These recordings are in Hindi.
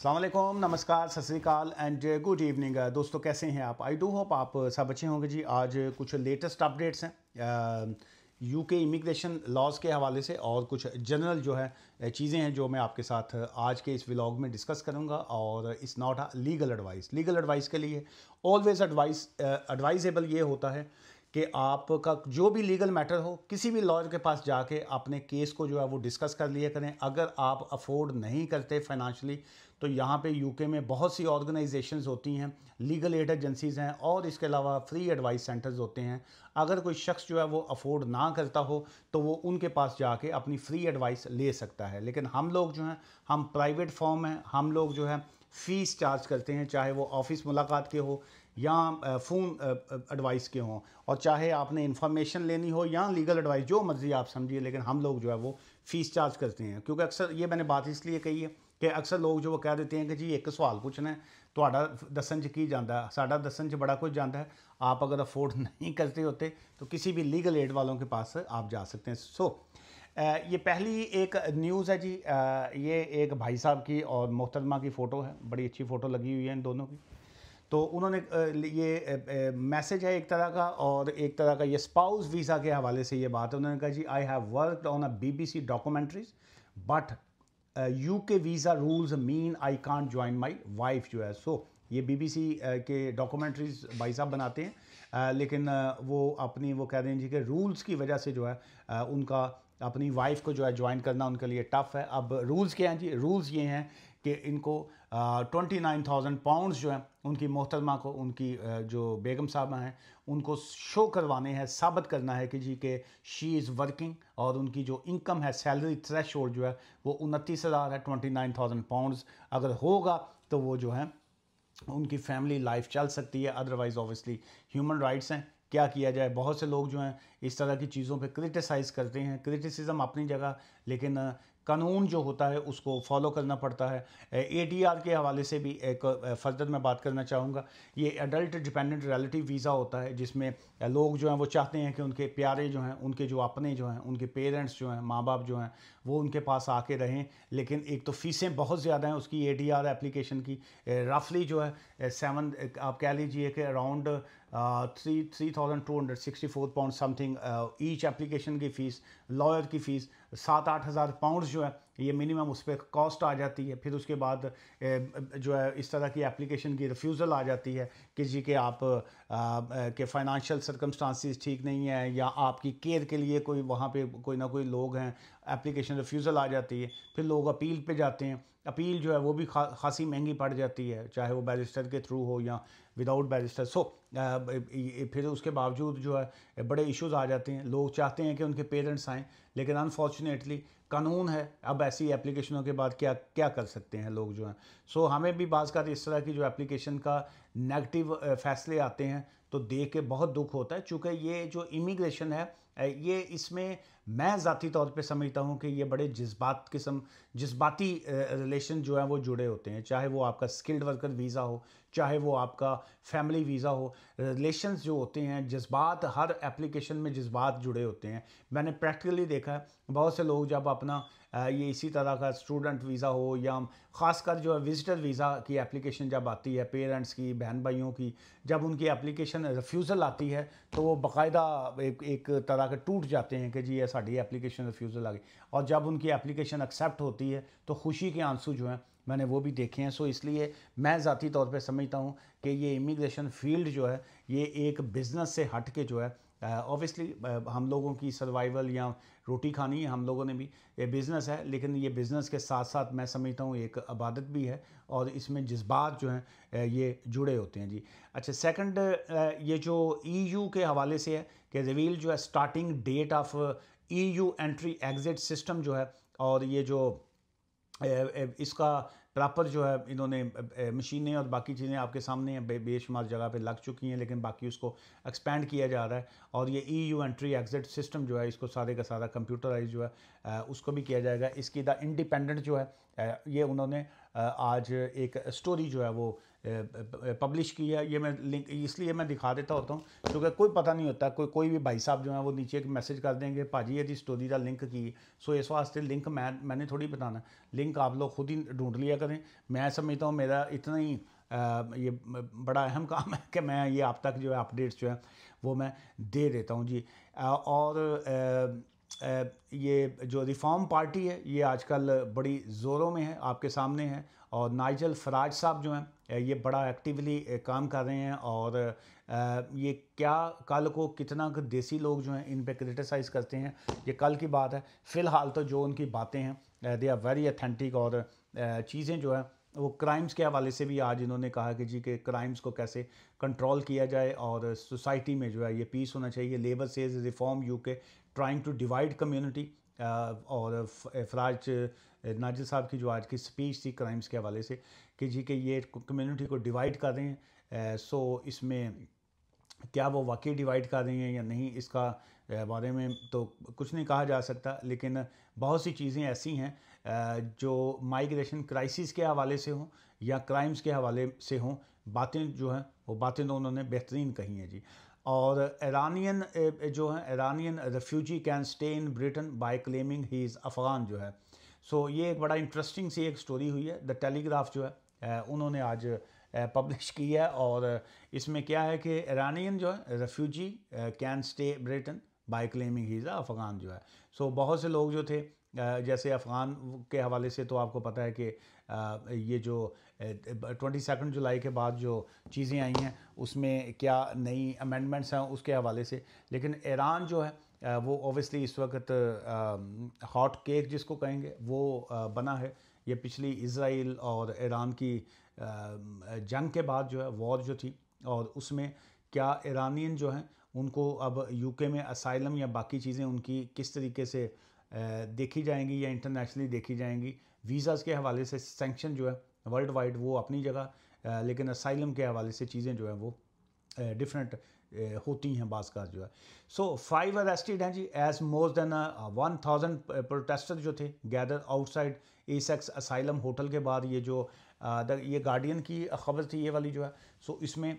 अस्सलाम वालेकुम, नमस्कार, सत श्री अकाल एंड गुड इवनिंग। दोस्तों कैसे हैं आप? आई डू होप आप सब अच्छे होंगे जी। आज कुछ लेटेस्ट अपडेट्स हैं यूके इमिग्रेशन लॉज के हवाले से और कुछ जनरल जो है चीज़ें हैं जो मैं आपके साथ आज के इस व्लॉग में डिस्कस करूंगा। और it's not a legal advice. Legal advice के लिए ऑलवेज एडवाइजेबल ये होता है कि आपका जो भी लीगल मैटर हो किसी भी लॉयर के पास जाके अपने केस को जो है वो डिस्कस कर लिया करें। अगर आप अफोर्ड नहीं करते फाइनेंशियली तो यहाँ पे यूके में बहुत सी ऑर्गेनाइजेशंस होती हैं, लीगल एड एजेंसीज़ हैं और इसके अलावा फ्री एडवाइस सेंटर्स होते हैं। अगर कोई शख्स जो है वो अफोर्ड ना करता हो तो वो उनके पास जाके अपनी फ्री एडवाइस ले सकता है। लेकिन हम लोग जो हैं हम प्राइवेट फॉर्म हैं, हम लोग जो है फ़ीस चार्ज करते हैं, चाहे वो ऑफिस मुलाकात के हो या फ़ोन एडवाइस के हों, और चाहे आपने इन्फॉर्मेशन लेनी हो या लीगल एडवाइस, जो मर्ज़ी आप समझिए। लेकिन हम लोग जो है वो फ़ीस चार्ज करते हैं, क्योंकि अक्सर ये मैंने बात इसलिए कही है कि अक्सर लोग जो वो कह देते हैं कि जी एक सवाल पूछना है तो दसन च की जाता है, साढ़ा दसन च बड़ा कुछ जाता है। आप अगर अफोर्ड नहीं करते होते तो किसी भी लीगल एड वालों के पास आप जा सकते हैं। ये पहली एक न्यूज़ है जी। ये एक भाई साहब की और मोहतरमा की फ़ोटो है, बड़ी अच्छी फ़ोटो लगी हुई है इन दोनों की। तो उन्होंने ये मैसेज है एक तरह का, और एक तरह का ये स्पाउस वीज़ा के हवाले से ये बात है। उन्होंने कहा जी I have worked on a BBC documentaries but UK visa rules mean I can't join my wife जो है। ये बीबीसी के डॉक्यूमेंट्रीज भाई साहब बनाते हैं, लेकिन वो कह रहे हैं जी कि रूल्स की वजह से जो है उनका अपनी वाइफ को जो है ज्वाइन करना उनके लिए टफ़ है। अब रूल्स क्या हैं जी? रूल्स ये हैं कि इनको 29,000 पाउंड्स जो हैं उनकी मोहतरमा को, उनकी जो बेगम साहबा हैं, उनको शो करवाने हैं, साबित करना है कि जी के शी इज़ वर्किंग, और उनकी जो इनकम है, सैलरी थ्रेशोल्ड जो है वो 29,000 है। 29,000 पाउंड्स अगर होगा तो वो जो है उनकी फैमिली लाइफ चल सकती है। अदरवाइज़ ऑब्वियसली ह्यूमन राइट्स हैं, क्या किया जाए। बहुत से लोग जो हैं इस तरह की चीज़ों पे क्रिटिसाइज़ करते हैं, क्रिटिसिज्म अपनी जगह, लेकिन कानून जो होता है उसको फॉलो करना पड़ता है। एडीआर के हवाले से भी एक फर्दर मैं बात करना चाहूँगा। ये एडल्ट डिपेंडेंट रिलेटिव वीज़ा होता है, जिसमें लोग जो हैं वो चाहते हैं कि उनके प्यारे जो हैं, उनके जो अपने जो हैं, उनके पेरेंट्स जो हैं, माँ बाप जो हैं, वो उनके पास आके रहें। लेकिन एक तो फ़ीसें बहुत ज़्यादा हैं उसकी एडीआर एप्लीकेशन की। रफली जो है 7, आप कह लीजिए कि around 3,264 pound something each application की फ़ीस। लॉयर की फ़ीस 7-8 हज़ार पाउंड्स जो है ये मिनिमम उस पर कॉस्ट आ जाती है। फिर उसके बाद जो है इस तरह की एप्लीकेशन की रिफ्यूज़ल आ जाती है कि जी कि आप के फाइनेंशियल सर्कमस्टांसिस ठीक नहीं है, या आपकी केयर के लिए कोई वहाँ पे कोई ना कोई लोग हैं, एप्लीकेशन रिफ्यूज़ल आ जाती है। फिर लोग अपील पे जाते हैं, अपील जो है वो भी खासी महंगी पड़ जाती है, चाहे वो बैरिस्टर के थ्रू हो या विदाउट बैरिस्टर। फिर उसके बावजूद जो है बड़े इश्यूज आ जाते हैं। लोग चाहते हैं कि उनके पेरेंट्स आएँ, लेकिन अनफॉर्चुनेटली कानून है, अब ऐसी एप्लीकेशनों के बाद क्या क्या कर सकते हैं लोग जो हैं। हमें भी बाज़ का इस तरह की जो एप्लीकेशन का नेगेटिव फैसले आते हैं तो देख के बहुत दुख होता है। चूँकि ये जो इमिग्रेशन है ये इसमें मैं ज़ाती तौर पे समझता हूँ कि ये बड़े जज्बाती रिलेशन जो है वो जुड़े होते हैं। चाहे वो आपका स्किल्ड वर्कर वीज़ा हो, चाहे वो आपका फैमिली वीज़ा हो, रिलेशंस जो होते हैं, जज्बात, हर एप्लीकेशन में जज्बात जुड़े होते हैं। मैंने प्रैक्टिकली देखा है बहुत से लोग जब अपना ये इसी तरह का स्टूडेंट वीज़ा हो या ख़ासकर जो है विजिटर वीज़ा की एप्लीकेशन जब आती है, पेरेंट्स की, बहन भाइयों की, जब उनकी एप्लीकेशन रिफ्यूज़ल आती है तो वो बाकायदा एक तरह के टूट जाते हैं कि जी ये साड़ी एप्लीकेशन रिफ्यूज़ल आ गई। और जब उनकी एप्लीकेशन एक्सेप्ट होती है तो खुशी के आंसू जो हैं मैंने वो भी देखे हैं। इसलिए मैं ज़ाती तौर पे समझता हूँ कि ये इमिग्रेशन फील्ड जो है ये एक बिज़नेस से हट के जो है, ऑब्वियसली हम लोगों की सर्वाइवल या रोटी खानी है, हम लोगों ने भी, ये बिज़नेस है, लेकिन ये बिज़नेस के साथ साथ मैं समझता हूँ एक इबादत भी है, और इसमें जज्बात जो हैं ये जुड़े होते हैं जी। अच्छा, सेकंड ये जो ईयू के हवाले से है कि रिवील जो है starting date of EU entry exit system जो है, और ये जो इसका प्रॉपर जो है इन्होंने मशीनें और बाकी चीज़ें आपके सामने हैं, बेशुमार जगह पे लग चुकी हैं, लेकिन बाकी उसको एक्सपेंड किया जा रहा है। और ये ईयू एंट्री एग्जिट सिस्टम जो है इसको सारे का सारा कंप्यूटराइज जो है उसको भी किया जाएगा। इसकी द इंडिपेंडेंट जो है ये उन्होंने आज एक स्टोरी जो है वो पब्लिश की है। ये मैं लिंक इसलिए मैं दिखा देता होता हूँ क्योंकि कोई पता नहीं होता, कोई भी भाई साहब जो है वो नीचे एक मैसेज कर देंगे, भाजी ये स्टोरी का लिंक की। सो इस वास्ते लिंक मैंने थोड़ी बताना, लिंक आप लोग खुद ही ढूंढ लिया करें। मैं समझता हूँ मेरा इतना ही ये बड़ा अहम काम है कि मैं ये आप तक जो है अपडेट्स जो है वो मैं दे देता हूँ जी। और ये जो रिफॉर्म पार्टी है ये आजकल बड़ी ज़ोरों में है, आपके सामने है। और नाइजल फराज साहब जो हैं ये बड़ा एक्टिवली काम कर रहे हैं। और ये क्या कल को कितना देसी लोग जो हैं इन पे क्रिटिसाइज़ करते हैं, ये कल की बात है। फ़िलहाल तो जो उनकी बातें हैं दे आर वेरी अथेंटिक। और चीज़ें जो है वो क्राइम्स के हवाले से भी आज इन्होंने कहा कि जी के क्राइम्स को कैसे कंट्रोल किया जाए और सोसाइटी में जो है ये पीस होना चाहिए। Labour says Reform UK trying to divide community. और फराज नाजिर साहब की जो आज की स्पीच थी क्राइम्स के हवाले से कि जी के ये कम्युनिटी को डिवाइड कर रहे हैं। सो इसमें क्या वो वाकई डिवाइड कर रही हैं या नहीं, इसका बारे में तो कुछ नहीं कहा जा सकता। लेकिन बहुत सी चीज़ें ऐसी हैं जो माइग्रेशन क्राइसिस के हवाले से हों या क्राइम्स के हवाले से हों, बातें जो हैं वो बातें तो उन्होंने बेहतरीन कही हैं जी। और ईरानियन जो है Iranian refugee can stay in Britain by claiming he is Afghan जो है। सो ये एक बड़ा इंटरेस्टिंग सी एक स्टोरी हुई है। द टेलीग्राफ जो है उन्होंने आज पब्लिश की है। और इसमें क्या है कि ईरानियन जो है refugee can stay Britain by claiming he is Afghan जो है। सो बहुत से लोग जो थे जैसे अफ़गान के हवाले से तो आपको पता है कि ये जो 22 जुलाई के बाद जो चीज़ें आई हैं उसमें क्या नई अमेंडमेंट्स हैं उसके हवाले से। लेकिन ईरान जो है वो ओबियसली इस वक्त हॉट केक जिसको कहेंगे वो बना है। ये पिछली इज़राइल और ईरान की जंग के बाद जो है वॉर जो थी, और उसमें क्या ईरानियन जो हैं उनको अब यूके में असाइलम या बाकी चीज़ें उनकी किस तरीके से देखी जाएंगी या इंटरनेशनली देखी जाएंगी। वीज़ाज़ के हवाले से सैंक्शन जो है वर्ल्ड वाइड वो अपनी जगह, लेकिन असाइलम के हवाले से चीज़ें जो हैं वो डिफरेंट होती हैं बाज़ का जो है। सो 5 अरेस्टेड हैं जी एज मोर देन 1000 प्रोटेस्टर जो थे gather outside Essex asylum hotel के बाद। ये जो ये गार्डियन की ख़बर थी ये वाली जो है। सो इसमें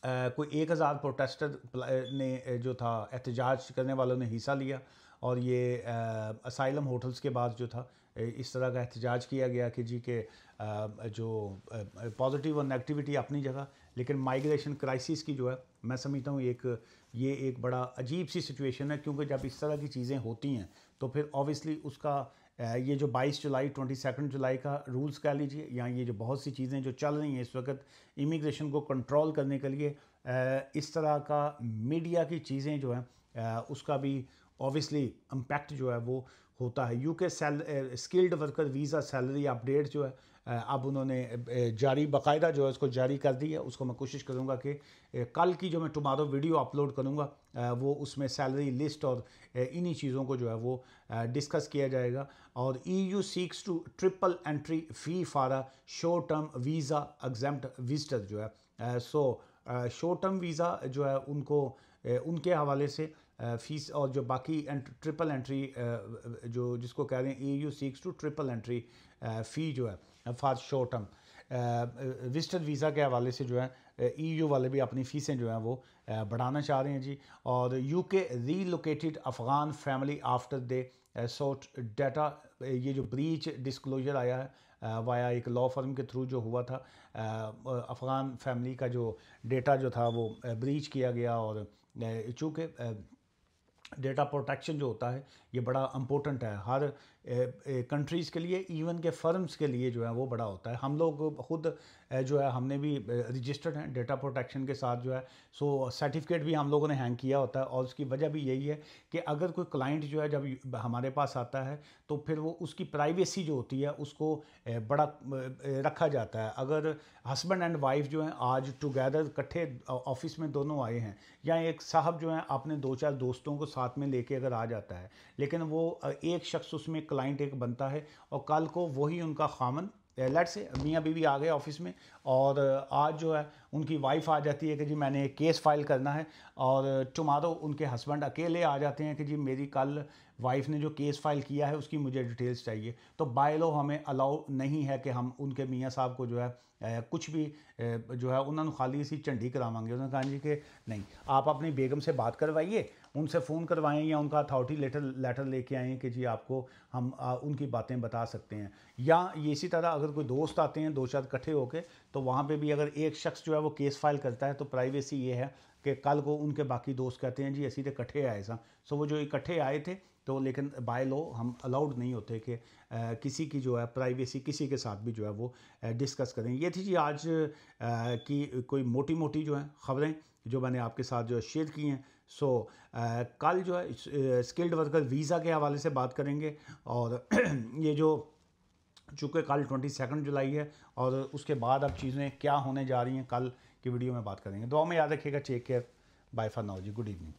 कोई 1000 प्रोटेस्टर ने जो था एहतजाज करने वालों ने हिस्सा लिया। और ये असाइलम होटल्स के बाद जो था इस तरह का एहतजाज किया गया कि जी के जो पॉजिटिव और नेगेटिविटी अपनी जगह, लेकिन माइग्रेशन क्राइसिस की जो है मैं समझता हूँ ये एक बड़ा अजीब सी सिचुएशन है। क्योंकि जब इस तरह की चीज़ें होती हैं तो फिर ऑब्वियसली उसका ये जो 22 जुलाई 22 जुलाई का रूल्स कह लीजिए, या ये जो बहुत सी चीज़ें जो चल रही हैं इस वक्त इमिग्रेशन को कंट्रोल करने के लिए, इस तरह का मीडिया की चीज़ें जो हैं उसका भी ऑब्वियसली इम्पैक्ट जो है वो होता है। UK skilled worker visa salary update जो है अब उन्होंने जारी बाकायदा जो है उसको जारी कर दी है। उसको मैं कोशिश करूँगा कि कल की जो मैं टुमारो वीडियो अपलोड करूँगा वो उसमें सैलरी लिस्ट और इन्हीं चीज़ों को जो है वो डिस्कस किया जाएगा। और EU seeks to triple entry fee for a short term visa exempt visitor जो है। सो शॉर्ट टर्म वीज़ा जो है उनको उनके हवाले से फ़ीस और जो बाकी ट्रिपल एंट्री जो जिसको कह रहे हैं EU seeks to triple entry fee जो है for short term visitor visa के हवाले से जो है EU वाले भी अपनी फ़ीसें जो हैं वो बढ़ाना चाह रहे हैं जी। और UK relocated Afghan family after they sought data, ये जो ब्रीच डिस्क्लोजर आया है वाया एक लॉ फर्म के थ्रू जो हुआ था, अफ़गान फैमिली का जो डेटा जो था वो ब्रीच किया गया। और चूँकि डेटा प्रोटेक्शन जो होता है ये बड़ा इम्पोर्टेंट है हर कंट्रीज़ के लिए, इवन के फर्म्स के लिए जो है वो बड़ा होता है। हम लोग खुद जो है हमने भी रजिस्टर्ड हैं डेटा प्रोटेक्शन के साथ जो है। सो सर्टिफिकेट भी हम लोगों ने हैंग किया होता है। और उसकी वजह भी यही है कि अगर कोई क्लाइंट जो है जब हमारे पास आता है तो फिर वो उसकी प्राइवेसी जो होती है उसको बड़ा रखा जाता है। अगर हस्बैंड एंड वाइफ जो हैं आज टुगेदर इकट्ठे ऑफिस में दोनों आए हैं, या एक साहब जो हैं अपने 2-4 दोस्तों को साथ में लेके अगर आ जाता है, लेकिन वो एक शख्स उसमें क्लाइंट एक बनता है और कल को वही उनका खामन लेट्स से मियाँ बीवी आ गए ऑफिस में और आज जो है उनकी वाइफ आ जाती है कि जी मैंने केस फाइल करना है, और टुमारो उनके हस्बैंड अकेले आ जाते हैं कि जी मेरी कल वाइफ ने जो केस फाइल किया है उसकी मुझे डिटेल्स चाहिए। तो बाय लॉ हमें अलाउ नहीं है कि हम उनके मियाँ साहब को जो है कुछ भी जो है उन्होंने खाली सी झंडी करावांगे। उन्होंने कहा जी कि नहीं, आप अपनी बेगम से बात करवाइए, उनसे फ़ोन करवाएं या उनका अथॉरिटी लेटर लेके आएँ कि जी आपको हम उनकी बातें बता सकते हैं। या ये इसी तरह अगर कोई दोस्त आते हैं 2-4 इकट्ठे होके, तो वहाँ पे भी अगर एक शख्स जो है वो केस फाइल करता है तो प्राइवेसी ये है कि कल को उनके बाकी दोस्त कहते हैं जी असी तो इकट्ठे आए सा। सो वो जो इकट्ठे आए थे तो लेकिन बाय लॉ हम अलाउड नहीं होते कि किसी की जो है प्राइवेसी किसी के साथ भी जो है वो डिस्कस करें। ये थी जी आज की कोई मोटी मोटी जो है ख़बरें जो मैंने आपके साथ जो है शेयर की हैं। सो कल जो है स्किल्ड वर्कर वीज़ा के हवाले से बात करेंगे, और ये जो चूँकि कल 22 जुलाई है और उसके बाद अब चीज़ें क्या होने जा रही हैं कल की वीडियो में बात करेंगे। दुआ में याद रखिएगा। Take care, bye for now जी, गुड इवनिंग।